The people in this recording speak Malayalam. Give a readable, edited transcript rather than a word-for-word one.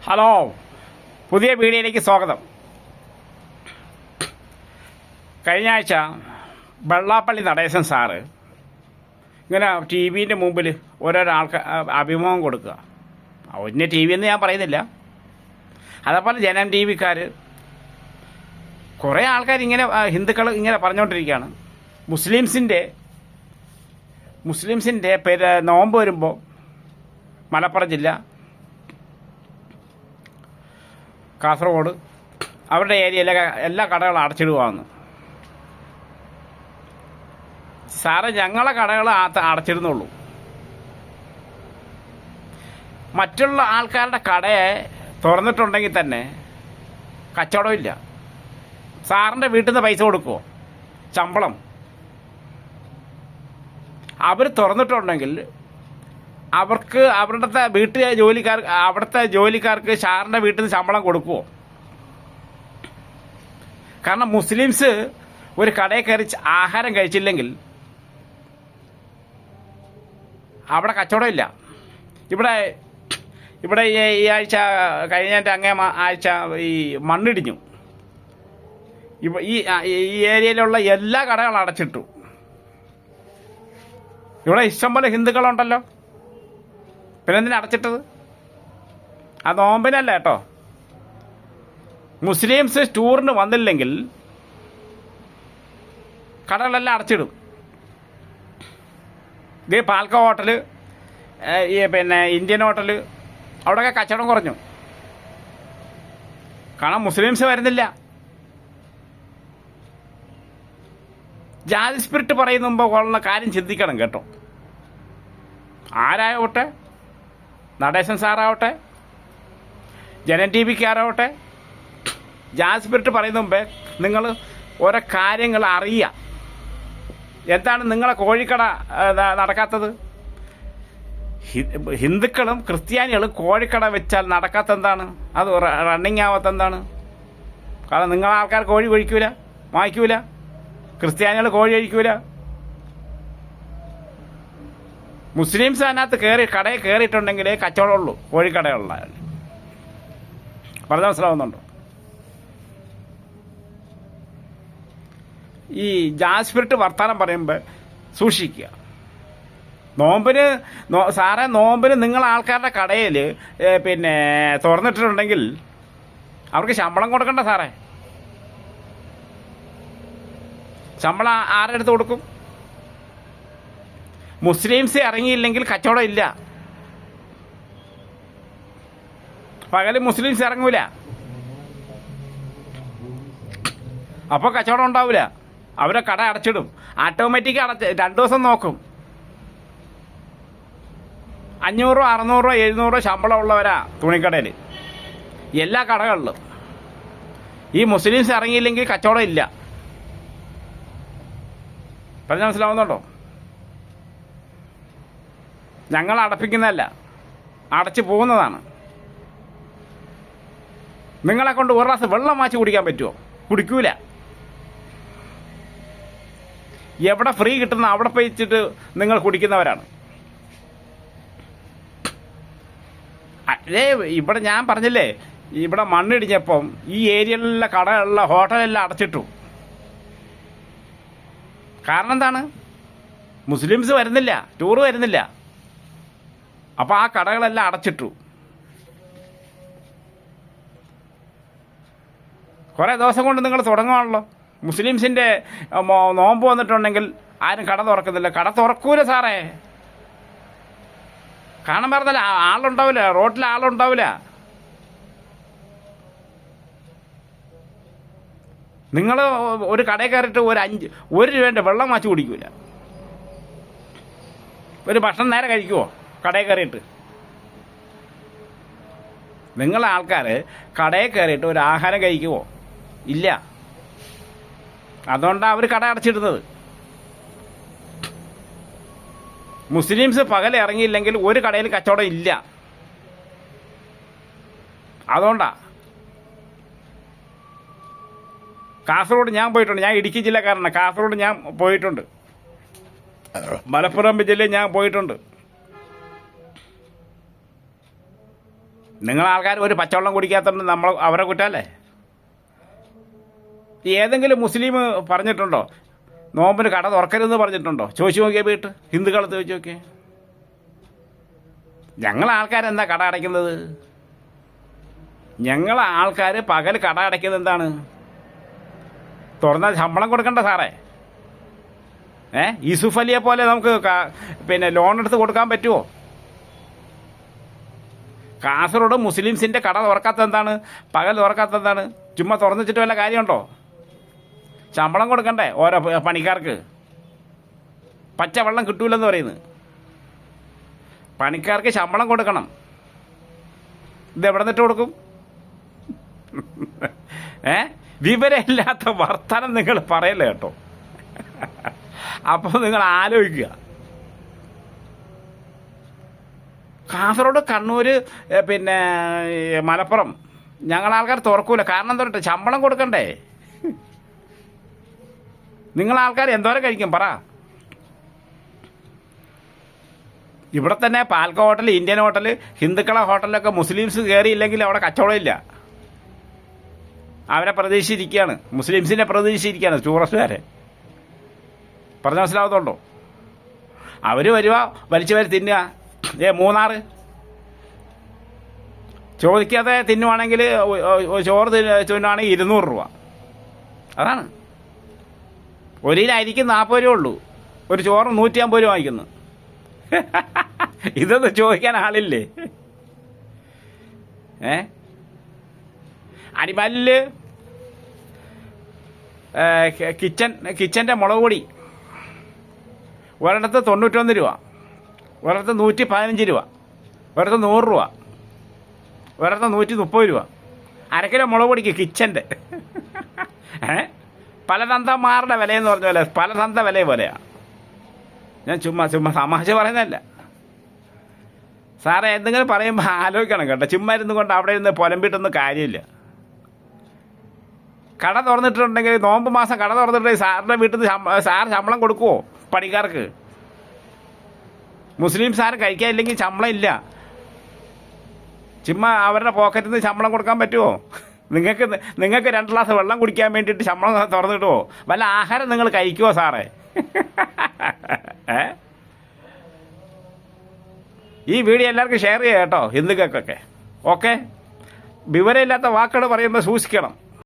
ഹലോ, പുതിയ വീഡിയോയിലേക്ക് സ്വാഗതം. കഴിഞ്ഞ ആഴ്ച വെള്ളാപ്പള്ളി നടേശൻ സാറ് ഇങ്ങനെ ടി വിൻ്റെ മുമ്പിൽ ഓരോരോ അഭിമുഖം കൊടുക്കുക. ഒന്നിനെ ടി വി എന്ന് ഞാൻ പറയുന്നില്ല. അതേപോലെ ജനം ടി വിക്കാർ കുറേ ആൾക്കാർ ഇങ്ങനെ ഹിന്ദുക്കൾ ഇങ്ങനെ പറഞ്ഞുകൊണ്ടിരിക്കുകയാണ്. മുസ്ലിംസിൻ്റെ നോമ്പ് വരുമ്പോൾ മലപ്പുറം ജില്ല, കാസർഗോഡ് അവരുടെ ഏരിയയിലെ എല്ലാ കടകളും അടച്ചിടുകയെന്ന്. സാറ് ഞങ്ങളെ കടകൾ അടച്ചിടുന്നുള്ളൂ, മറ്റുള്ള ആൾക്കാരുടെ കടയെ തുറന്നിട്ടുണ്ടെങ്കിൽ തന്നെ കച്ചവടമില്ല. സാറിൻ്റെ വീട്ടിൽ നിന്ന് പൈസ കൊടുക്കുമോ? ശമ്പളം അവർ തുറന്നിട്ടുണ്ടെങ്കിൽ അവർക്ക് അവിടുത്തെ ജോലിക്കാർക്ക് സാറിൻ്റെ വീട്ടിൽ നിന്ന് ശമ്പളം കൊടുക്കുമോ? കാരണം മുസ്ലിംസ് ഒരു കടയിൽ കയറി ആഹാരം കഴിച്ചില്ലെങ്കിൽ അവിടെ കച്ചവടമില്ല. ഇവിടെ ഈ ആഴ്ച അങ്ങേ ആഴ്ച ഈ മണ്ണിടിഞ്ഞു. ഈ ഏരിയയിലുള്ള എല്ലാ കടകളും അടച്ചിട്ടു. ഇവിടെ ഇഷ്ടംപോലെ ഹിന്ദുക്കളുണ്ടല്ലോ, പിന്നെ എന്തിനാ അടച്ചിട്ടത്? ആ നോമ്പിനല്ല കേട്ടോ. മുസ്ലിംസ് ടൂറിന് വന്നില്ലെങ്കിൽ കടകളെല്ലാം അടച്ചിടും. ഇത് പാൽക്ക ഹോട്ടല്, പിന്നെ ഇന്ത്യൻ ഹോട്ടല്, അവിടെയൊക്കെ കച്ചവടം കുറഞ്ഞു. കാരണം മുസ്ലിംസ് വരുന്നില്ല. ജാതി സ്പിരിറ്റ് പറയുന്ന മുമ്പ് ഉള്ള കാര്യം ചിന്തിക്കണം കേട്ടോ. ആരായോട്ടെ, നടേശൻ സാറാവട്ടെ, ജനം ടി വിക്കാരാവട്ടെ, ജാതി സ്പിരിറ്റ് പറയുന്ന മുമ്പേ നിങ്ങൾ ഓരോ കാര്യങ്ങൾ അറിയുക. എന്താണ് നിങ്ങളെ കോഴിക്കട നടക്കാത്തത്? ഹിന്ദുക്കളും ക്രിസ്ത്യാനികളും കോഴിക്കട വെച്ചാൽ നടക്കാത്തെന്താണ്? അത് റണ്ണിങ് ആവാത്തെന്താണ്? കാരണം നിങ്ങളെ ആൾക്കാർ കോഴി കഴിക്കൂല, വാങ്ങിക്കൂല. ക്രിസ്ത്യാനികൾ കോഴി കഴിക്കൂല. മുസ്ലിംസ് അതിനകത്ത് കടയിൽ കയറിയിട്ടുണ്ടെങ്കിലേ കച്ചവടമുള്ളൂ. കോഴിക്കടയുള്ള പറഞ്ഞ മനസ്സിലാവുന്നുണ്ടോ? ഈ ജാസ്പിരിറ്റ് വർത്താനം പറയുമ്പോൾ സൂക്ഷിക്കുക. നോമ്പിന് നിങ്ങൾ ആൾക്കാരുടെ കടയിൽ പിന്നെ തുറന്നിട്ടിട്ടുണ്ടെങ്കിൽ അവർക്ക് ശമ്പളം കൊടുക്കണ്ട സാറേ. ശമ്പളം ആരെടുത്ത് കൊടുക്കും? മുസ്ലിംസ് ഇറങ്ങിയില്ലെങ്കിൽ കച്ചവടം ഇല്ല. പകല് മുസ്ലിംസ് ഇറങ്ങൂല, അപ്പോൾ കച്ചവടം ഉണ്ടാവില്ല. അവരെ കട അടച്ചിടും. ഓട്ടോമാറ്റിക് 2 ദിവസം നോക്കും. 500, 600, 700 ശമ്പളം ഉള്ളവരാ തുണിക്കടയിൽ, എല്ലാ കടകളിലും. ഈ മുസ്ലിംസ് ഇറങ്ങിയില്ലെങ്കിൽ കച്ചവടം ഇല്ല. പറഞ്ഞാൽ മനസ്സിലാവുന്നുണ്ടോ? ഞങ്ങൾ അടപ്പിക്കുന്നതല്ല, അടച്ചു പോകുന്നതാണ്. നിങ്ങളെ കൊണ്ട് ഒരു ഗ്ലാസ് വെള്ളം വാങ്ങിച്ച് കുടിക്കാൻ പറ്റുമോ? കുടിക്കൂല. എവിടെ ഫ്രീ കിട്ടുന്ന അവിടെ പോയിച്ചിട്ട് നിങ്ങൾ കുടിക്കുന്നവരാണ്. ഇവിടെ ഞാൻ പറഞ്ഞില്ലേ, ഇവിടെ മണ്ണിടിഞ്ഞപ്പം ഈ ഏരിയയിലുള്ള കടകളിലുള്ള ഹോട്ടലെല്ലാം അടച്ചിട്ടു. കാരണം എന്താണ്? മുസ്ലിംസ് വരുന്നില്ല, ടൂറ് വരുന്നില്ല. അപ്പോൾ ആ കടകളെല്ലാം അടച്ചിട്ടു. കുറേ ദിവസം കൊണ്ട് നിങ്ങൾ തുടങ്ങുവാണല്ലോ. മുസ്ലിംസിൻ്റെ നോമ്പ് വന്നിട്ടുണ്ടെങ്കിൽ ആരും കട തുറക്കുന്നില്ല. കട തുറക്കൂല സാറേ. കാണാൻ പറഞ്ഞല്ല, ആളുണ്ടാവില്ല, റോട്ടിൽ ആളുണ്ടാവില്ല. നിങ്ങൾ ഒരു കടയിൽ കയറിയിട്ട് ഒരു രൂപേൻ്റെ വെള്ളം വാങ്ങിച്ച് കുടിക്കൂല. ഒരു ഭക്ഷണം നേരെ കഴിക്കുമോ കടയിൽ കയറിയിട്ട്? നിങ്ങളെ ആൾക്കാർ കടയിൽ കയറിയിട്ട് ഒരു ആഹാരം കഴിക്കുമോ? ഇല്ല. അതുകൊണ്ടാണ് അവർ കട അടച്ചിടുന്നത്. മുസ്ലിംസ് പകൽ ഇറങ്ങിയില്ലെങ്കിൽ ഒരു കടയിൽ കച്ചവടം ഇല്ല. അതുകൊണ്ടാണ്. കാസർഗോഡ് ഞാൻ പോയിട്ടുണ്ട്. ഞാൻ ഇടുക്കി ജില്ലക്കാരനാണ്. കാസർഗോഡ് ഞാൻ പോയിട്ടുണ്ട്. മലപ്പുറം ജില്ലയിൽ ഞാൻ പോയിട്ടുണ്ട്. നിങ്ങളാൾക്കാർ ഒരു പച്ചവെള്ളം കുടിക്കാത്തതുകൊണ്ട് നമ്മൾ അവരെ കുറ്റമല്ലേ? ഏതെങ്കിലും മുസ്ലിം പറഞ്ഞിട്ടുണ്ടോ നോമ്പിന് കട തുറക്കരുതെന്ന് പറഞ്ഞിട്ടുണ്ടോ? ചോദിച്ചു നോക്കിയാൽ വീട്ട് ഹിന്ദുക്കളെ ചോദിച്ചു നോക്കിയേ. ഞങ്ങളാൾക്കാരെന്താ കട അടയ്ക്കുന്നത്? ഞങ്ങളാൾക്കാർ പകൽ കട അടയ്ക്കുന്നത് എന്താണ്? തുറന്നാൽ ശമ്പളം കൊടുക്കണ്ട സാറേ. യൂസുഫ് അലിയെ പോലെ നമുക്ക് പിന്നെ ലോൺ എടുത്ത് കൊടുക്കാൻ പറ്റുമോ? കാസർഗോഡ് മുസ്ലിംസിൻ്റെ കട തുറക്കാത്തത് എന്താണ്? പകൽ തുറക്കാത്തത് എന്താണ്? ചുമ്മാ തുറന്നിച്ചിട്ട് വല്ല കാര്യമുണ്ടോ? ശമ്പളം കൊടുക്കണ്ടേ ഓരോ പണിക്കാർക്ക്? പച്ചവെള്ളം കിട്ടൂലെന്ന് പറയുന്നത്. പണിക്കാർക്ക് ശമ്പളം കൊടുക്കണം. ഇത് എവിടെ നിന്നിട്ട് കൊടുക്കും? വിവരമില്ലാത്ത വർത്തമാനം നിങ്ങൾ പറയല്ലേ കേട്ടോ. അപ്പോൾ നിങ്ങൾ ആലോചിക്കുക. കാസർഗോഡ്, കണ്ണൂർ, പിന്നെ മലപ്പുറം ഞങ്ങളാൾക്കാർ തുറക്കൂല. കാരണം എന്താ പറയുക? ശമ്പളം കൊടുക്കണ്ടേ? നിങ്ങളാൾക്കാർ എന്തോരം കഴിക്കും പറ? ഇവിടെ തന്നെ പാൽക്ക ഹോട്ടൽ, ഇന്ത്യൻ ഹോട്ടൽ, ഹിന്ദുക്കളെ ഹോട്ടലിലൊക്കെ മുസ്ലിംസ് കയറിയില്ലെങ്കിൽ അവിടെ കച്ചവടമില്ല. അവരെ പ്രതീക്ഷിച്ചിരിക്കുകയാണ്, മുസ്ലിംസിനെ പ്രതീക്ഷിച്ചിരിക്കുകയാണ് ടൂറിസ്റ്റുകാരെ. പറഞ്ഞ മനസ്സിലാവത്തുണ്ടോ? അവർ വരുക, വലിച്ചു വരി തിന്നുക. മൂന്നാർ ചോദിക്കാതെ തിന്നുവാണെങ്കിൽ, ചോറ് തിന്നുവാണെങ്കിൽ 200 രൂപ. അതാണ്. ഒരു കിലോ 40 രൂപ ഉള്ളൂ. ഒരു ചോറ് 150 രൂപ വാങ്ങിക്കുന്നു. ഇതൊന്നും ചോദിക്കാൻ ആളില്ലേ? അടിമാലിൽ കിച്ചൻ്റെ മുളക് പൊടി ഒരിടത്ത് 91 രൂപ, ഒരിടത്ത് 115 രൂപ, ഒരിടത്ത് 100 രൂപ, ഒരിടത്ത് 130 രൂപ. അരക്കിലോ മുളക് പൊടിക്ക് കിച്ചൻ്റെ. പല തന്തമാരുടെ വിലയെന്ന് പറഞ്ഞ പോലെ, പല തന്ത വില പോലെയാണ്. ഞാൻ ചുമ്മാ തമാശ പറയുന്നതല്ല സാറേ. എന്തെങ്കിലും പറയുമ്പോൾ ആലോചിക്കണം കേട്ടോ. ചുമ്മാ ഇരുന്ന് കൊണ്ട് അവിടെ ഇരുന്ന് പുലമ്പിട്ടൊന്നും കാര്യമില്ല. കട തുറന്നിട്ടുണ്ടെങ്കിൽ, നോമ്പ് മാസം കട തുറന്നിട്ടുണ്ടെങ്കിൽ സാറിൻ്റെ വീട്ടിൽ നിന്ന് സാർ ശമ്പളം കൊടുക്കുമോ പണിക്കാർക്ക്? മുസ്ലിം സാർ കഴിക്കാനില്ലെങ്കിൽ ശമ്പളം ഇല്ല. ചുമ്മാ അവരുടെ പോക്കറ്റിൽ നിന്ന് ശമ്പളം കൊടുക്കാൻ പറ്റുമോ? നിങ്ങൾക്ക് 2 ഗ്ലാസ് വെള്ളം കുടിക്കാൻ വേണ്ടിയിട്ട് ശമ്പളം തുറന്നിട്ടുമോ? വല്ല ആഹാരം നിങ്ങൾ കഴിക്കുമോ സാറേ? ഈ വീഡിയോ എല്ലാവർക്കും ഷെയർ ചെയ്യാം കേട്ടോ, ഹിന്ദുക്കൾക്കൊക്കെ. ഓക്കെ, വിവരമില്ലാത്ത വാക്കുകൾ പറയുമ്പോൾ സൂക്ഷിക്കണം.